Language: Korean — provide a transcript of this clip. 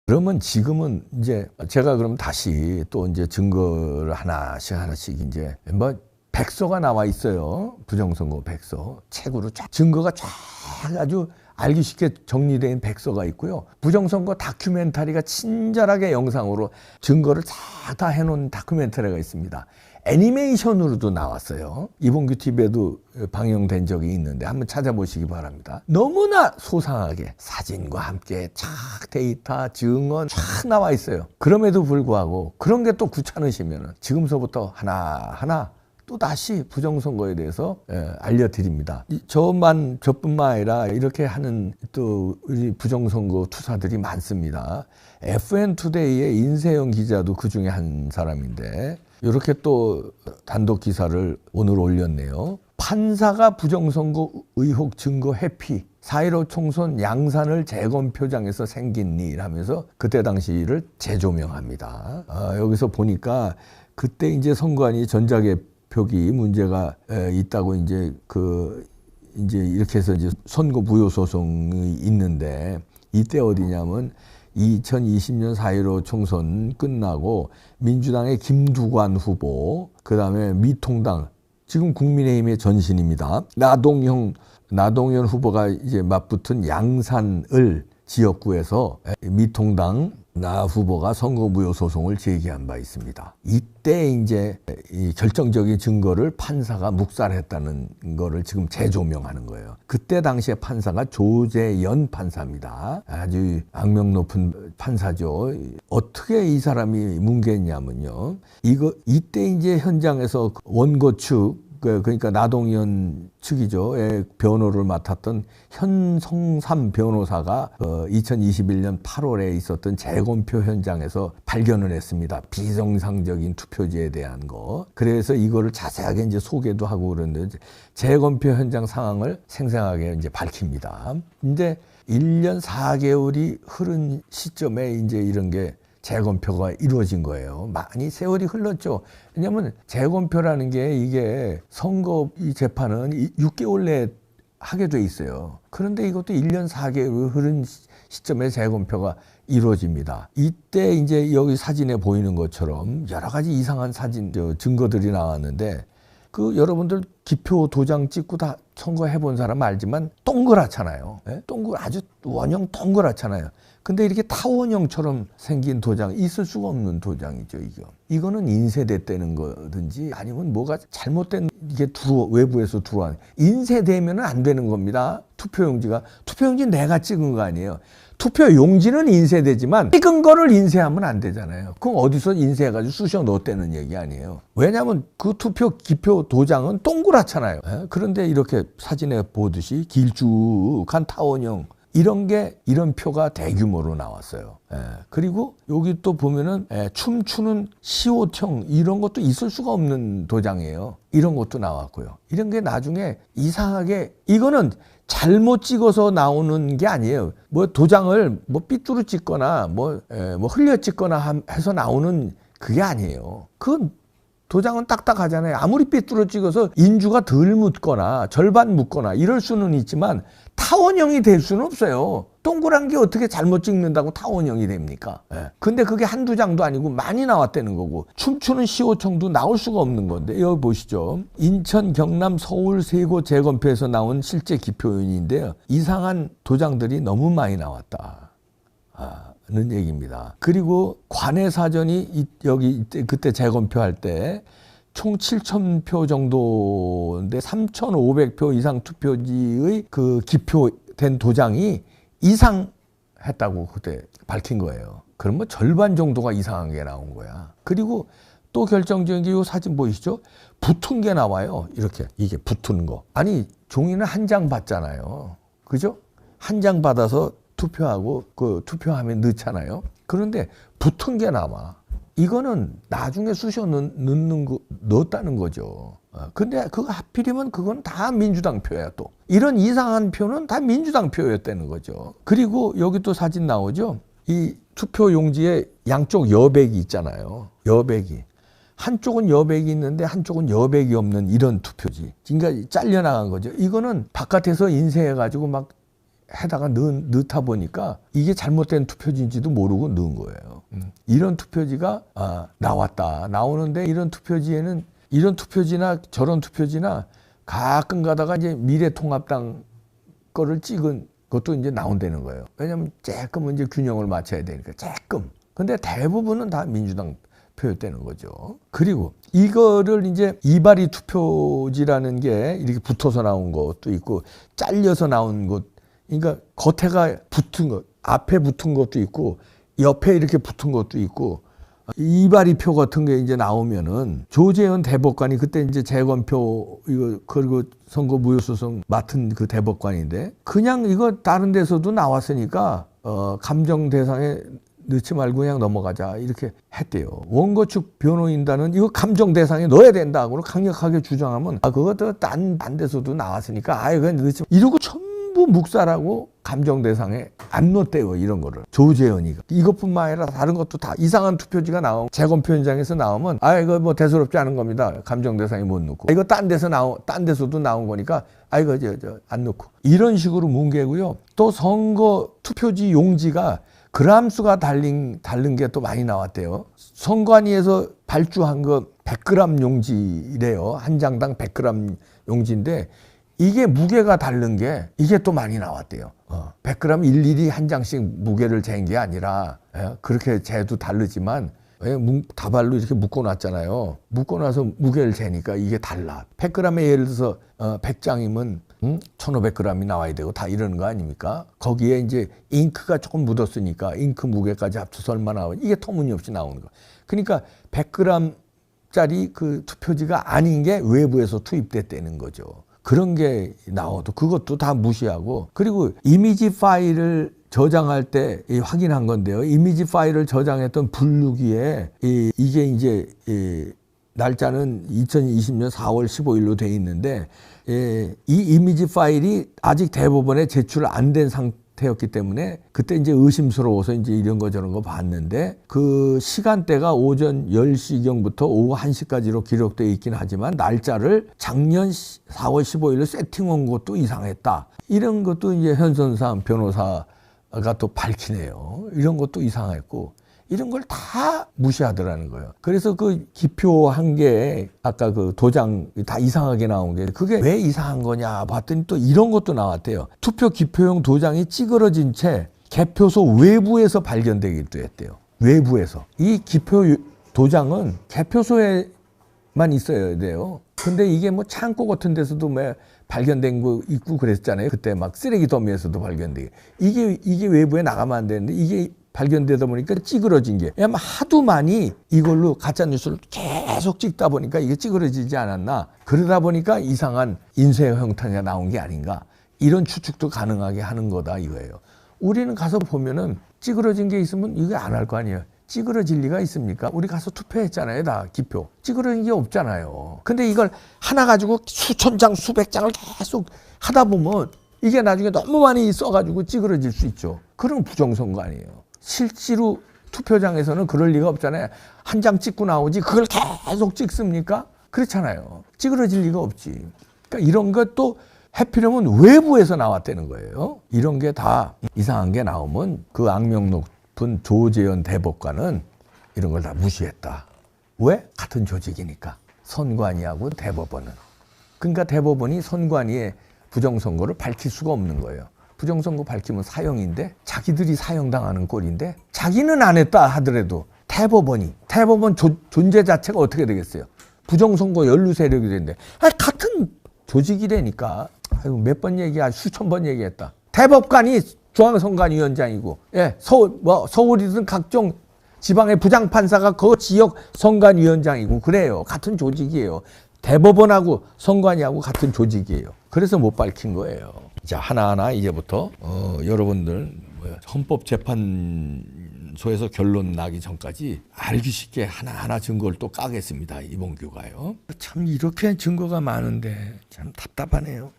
그러면 지금은 이제 제가 그럼 다시 또 이제 증거를 하나씩 이제 뭐 백서가 나와 있어요. 부정선거 백서. 책으로 쫙 증거가 쫙 아주 알기 쉽게 정리된 백서가 있고요. 부정선거 다큐멘터리가 친절하게 영상으로 증거를 다 해놓은 다큐멘터리가 있습니다. 애니메이션으로도 나왔어요. 이봉규 TV에도 방영된 적이 있는데 한번 찾아보시기 바랍니다. 너무나 소상하게 사진과 함께 쫙 데이터, 증언 쫙 나와 있어요. 그럼에도 불구하고 그런 게 또 귀찮으시면 지금서부터 하나하나 또 다시 부정선거에 대해서 알려드립니다. 저뿐만 아니라 이렇게 하는 또 우리 부정선거 투사들이 많습니다. FN투데이의 인세영 기자도 그 중에 한 사람인데 이렇게 또 단독 기사를 오늘 올렸네요. 판사가 부정선거 의혹 증거 회피 4.15 총선 양산을 재검표장에서 생긴 일 하면서 그때 당시를 재조명합니다. 여기서 보니까 그때 이제 선관위 전자개표기 문제가 있다고 이제 이렇게 해서 이제 선거 부요 소송이 있는데 이때 어디냐면 2020년 4.15 총선 끝나고 민주당의 김두관 후보, 그 다음에 미통당, 지금 국민의힘의 전신입니다. 나동현 후보가 이제 맞붙은 양산을 지역구에서 미통당 나 후보가 선거무효 소송을 제기한 바 있습니다. 이때 이제 이 결정적인 증거를 판사가 묵살했다는 거를 지금 재조명하는 거예요. 그때 당시에 판사가 조재연 판사입니다. 아주 악명 높은 판사죠. 어떻게 이 사람이 뭉갰냐면요. 이때 이제 현장에서 원고 측, 그러니까 나동현 측이죠. 변호를 맡았던 현성삼 변호사가 2021년 8월에 있었던 재검표 현장에서 발견을 했습니다. 비정상적인 투표지에 대한 거. 그래서 이거를 자세하게 이제 소개도 하고 그러는데 재검표 현장 상황을 생생하게 이제 밝힙니다. 근데 1년 4개월이 흐른 시점에 이제 이런 게 재검표가 이루어진 거예요. 많이 세월이 흘렀죠. 왜냐하면 재검표라는 게 이게 선거 이 재판은 6개월 내에 하게 돼 있어요. 그런데 이것도 1년 4개월 흐른 시점에 재검표가 이루어집니다. 이때 이제 여기 사진에 보이는 것처럼 여러 가지 이상한 증거들이 나왔는데 여러분들 기표 도장 찍고 다 선거해 본 사람 알지만 동그랗잖아요. 아주 원형 동그랗잖아요. 근데 이렇게 타원형처럼 생긴 도장, 있을 수가 없는 도장이죠, 이거는 인쇄됐다는 거든지 아니면 뭐가 잘못된 이게 외부에서 들어와. 인쇄되면 안 되는 겁니다. 투표용지 내가 찍은 거 아니에요. 투표용지는 인쇄되지만 찍은 거를 인쇄하면 안 되잖아요. 그럼 어디서 인쇄해가지고 쑤셔 넣었다는 얘기 아니에요. 왜냐하면 그 기표 도장은 동그랗잖아요. 그런데 이렇게 사진에 보듯이 길쭉한 타원형 이런 표가 대규모로 나왔어요. 그리고 여기 또 보면은 춤추는 시옷형 이런 것도 있을 수가 없는 도장이에요. 이런 것도 나왔고요. 이런 게 나중에 이상하게 이거는 잘못 찍어서 나오는 게 아니에요. 뭐 도장을 뭐 삐뚤어 찍거나 뭐 흘려 찍거나 해서 나오는 그게 아니에요. 그 도장은 딱딱하잖아요. 아무리 삐뚤어 찍어서 인주가 덜 묻거나 절반 묻거나 이럴 수는 있지만 타원형이 될 수는 없어요. 동그란 게 어떻게 잘못 찍는다고 타원형이 됩니까? 근데 그게 한두 장도 아니고 많이 나왔다는 거고 춤추는 시호청도 나올 수가 없는 건데 여기 보시죠. 인천, 경남, 서울 세고 재검표에서 나온 실제 기표인인데요. 이상한 도장들이 너무 많이 나왔다. 는 얘기입니다. 그리고 관외 사전이 그때 재검표할 때 총 7,000표 정도인데 3,500표 이상 투표지의 그 기표된 도장이 이상했다고 그때 밝힌 거예요. 그럼 뭐 절반 정도가 이상한 게 나온 거야. 그리고 또 결정적인 게 이 사진 보이시죠? 붙은 게 나와요. 이게 붙은 거. 아니 종이는 한 장 받잖아요. 그죠? 한 장 받아서 투표하고 그 투표함에 넣잖아요. 그런데 붙은 게 나와. 이거는 나중에 쑤셔 넣었다는 거죠. 근데 그거 하필이면 그건 다 민주당 표야 또. 이런 이상한 표는 다 민주당 표였다는 거죠. 그리고 여기 또 사진 나오죠. 이 투표 용지에 양쪽 여백이 있잖아요. 여백이. 한쪽은 여백이 있는데 한쪽은 여백이 없는 이런 투표지. 그러니까 잘려나간 거죠. 이거는 바깥에서 인쇄해가지고 막 해다가 넣다 보니까 이게 잘못된 투표지인지도 모르고 넣은 거예요. 이런 투표지가 나왔다. 나오는데 이런 투표지에는 이런 투표지나 저런 투표지나 가끔 가다가 이제 미래통합당 거를 찍은 것도 이제 나온다는 거예요. 왜냐면 조금 이제 균형을 맞춰야 되니까 조금. 근데 대부분은 다 민주당 표였다는 거죠. 그리고 이거를 이제 이발이 투표지라는 게 이렇게 붙어서 나온 것도 있고 잘려서 나온 것, 그러니까 겉에가 붙은 것, 앞에 붙은 것도 있고 옆에 이렇게 붙은 것도 있고 이발이 표 같은 게 이제 나오면은 조재현 대법관이 그때 이제 재검표 이거 그리고 선거 무효소송 맡은 그 대법관인데 그냥 이거 다른 데서도 나왔으니까 감정 대상에 넣지 말고 그냥 넘어가자 이렇게 했대요. 원고 측 변호인단은 이거 감정 대상에 넣어야 된다고 강력하게 주장하면 그것도 딴 데서도 나왔으니까 그냥 넣지 이러고 전부 묵살하고 감정 대상에 안 넣었대요. 이런 거를 조재현이가. 이것뿐만 아니라 다른 것도 다 이상한 투표지가 나오면 재검표 현장에서 나오면 이거 뭐 대수롭지 않은 겁니다. 감정 대상에 못 넣고 이거 딴 데서도 나온 거니까 이거 안 넣고 이런 식으로 뭉개고요. 또 선거 투표지 용지가 그람수가 다른 게 또 많이 나왔대요. 선관위에서 발주한 거 100g 용지래요. 한 장당 100g 용지인데 이게 무게가 다른 게 이게 또 많이 나왔대요. 100g 일일이 한 장씩 무게를 잰 게 아니라 그렇게 재도 다르지만 다발로 이렇게 묶어놨잖아요. 묶어놔서 무게를 재니까 이게 달라. 100g에 예를 들어서 100장이면 1500g이 나와야 되고 다 이러는 거 아닙니까? 거기에 이제 잉크가 조금 묻었으니까 잉크 무게까지 합쳐서 얼마 나와? 이게 터무니없이 나오는 거. 그러니까 100g짜리 그 투표지가 아닌 게 외부에서 투입됐다는 거죠. 그런 게 나와도 그것도 다 무시하고 그리고 이미지 파일을 저장할 때 확인한 건데요. 이미지 파일을 저장했던 분류기에 이게 이제 날짜는 2020년 4월 15일로 돼 있는데 이 이미지 파일이 아직 대법원에 제출 안 된 상태였기 때문에 그때 이제 의심스러워서 이제 이런 거 저런 거 봤는데 그 시간대가 오전 10시경부터 오후 1시까지로 기록되어 있긴 하지만 날짜를 작년 4월 15일로 세팅한 것도 이상했다. 이런 것도 이제 현선삼 변호사가 또 밝히네요. 이런 것도 이상했고 이런 걸 다 무시하더라는 거예요. 그래서 그 기표 한 개 아까 그 도장 다 이상하게 나온 게 그게 왜 이상한 거냐 봤더니 또 이런 것도 나왔대요. 투표 기표용 도장이 찌그러진 채 개표소 외부에서 발견되기도 했대요. 외부에서. 이 기표 도장은 개표소에만 있어야 돼요. 근데 이게 뭐 창고 같은 데서도 발견된 거 있고 그랬잖아요. 그때 막 쓰레기 더미에서도 발견되게. 이게 외부에 나가면 안 되는데 이게 발견되다 보니까 찌그러진 게 아마 하도 많이 이걸로 가짜뉴스를 계속 찍다 보니까 이게 찌그러지지 않았나. 그러다 보니까 이상한 인쇄 형태가 나온 게 아닌가. 이런 추측도 가능하게 하는 거다 이거예요. 우리는 가서 보면은 찌그러진 게 있으면 이거 안 할 거 아니에요. 찌그러질 리가 있습니까? 우리 가서 투표했잖아요. 다 기표. 찌그러진 게 없잖아요. 근데 이걸 하나 가지고 수천 장, 수백 장을 계속 하다 보면 이게 나중에 너무 많이 써가지고 찌그러질 수 있죠. 그런 부정선거 아니에요. 실제로 투표장에서는 그럴 리가 없잖아요. 한 장 찍고 나오지 그걸 계속 찍습니까? 그렇잖아요. 찌그러질 리가 없지. 그러니까 이런 것도 해피령은 외부에서 나왔다는 거예요. 이런 게 다 이상한 게 나오면 그 악명 높은 조재현 대법관은 이런 걸 다 무시했다. 왜? 같은 조직이니까. 선관위하고 대법원은. 그러니까 대법원이 선관위의 부정선거를 밝힐 수가 없는 거예요. 부정선거 밝히면 사형인데 자기들이 사형당하는 꼴인데 자기는 안 했다 하더라도 대법원 존재 자체가 어떻게 되겠어요? 부정선거 연루 세력이 되는데 같은 조직이라니까. 몇 번 수천 번 얘기했다. 대법관이 중앙선관위원장이고 서울이든 각종 지방의 부장판사가 그 지역 선관위원장이고 그래요. 같은 조직이에요. 대법원하고 선관위하고 같은 조직이에요. 그래서 못 밝힌 거예요. 자, 하나하나 이제부터 여러분들 헌법재판소에서 결론 나기 전까지 알기 쉽게 하나하나 증거를 또 까겠습니다. 이봉규가요. 참 이렇게 증거가 많은데 참 답답하네요.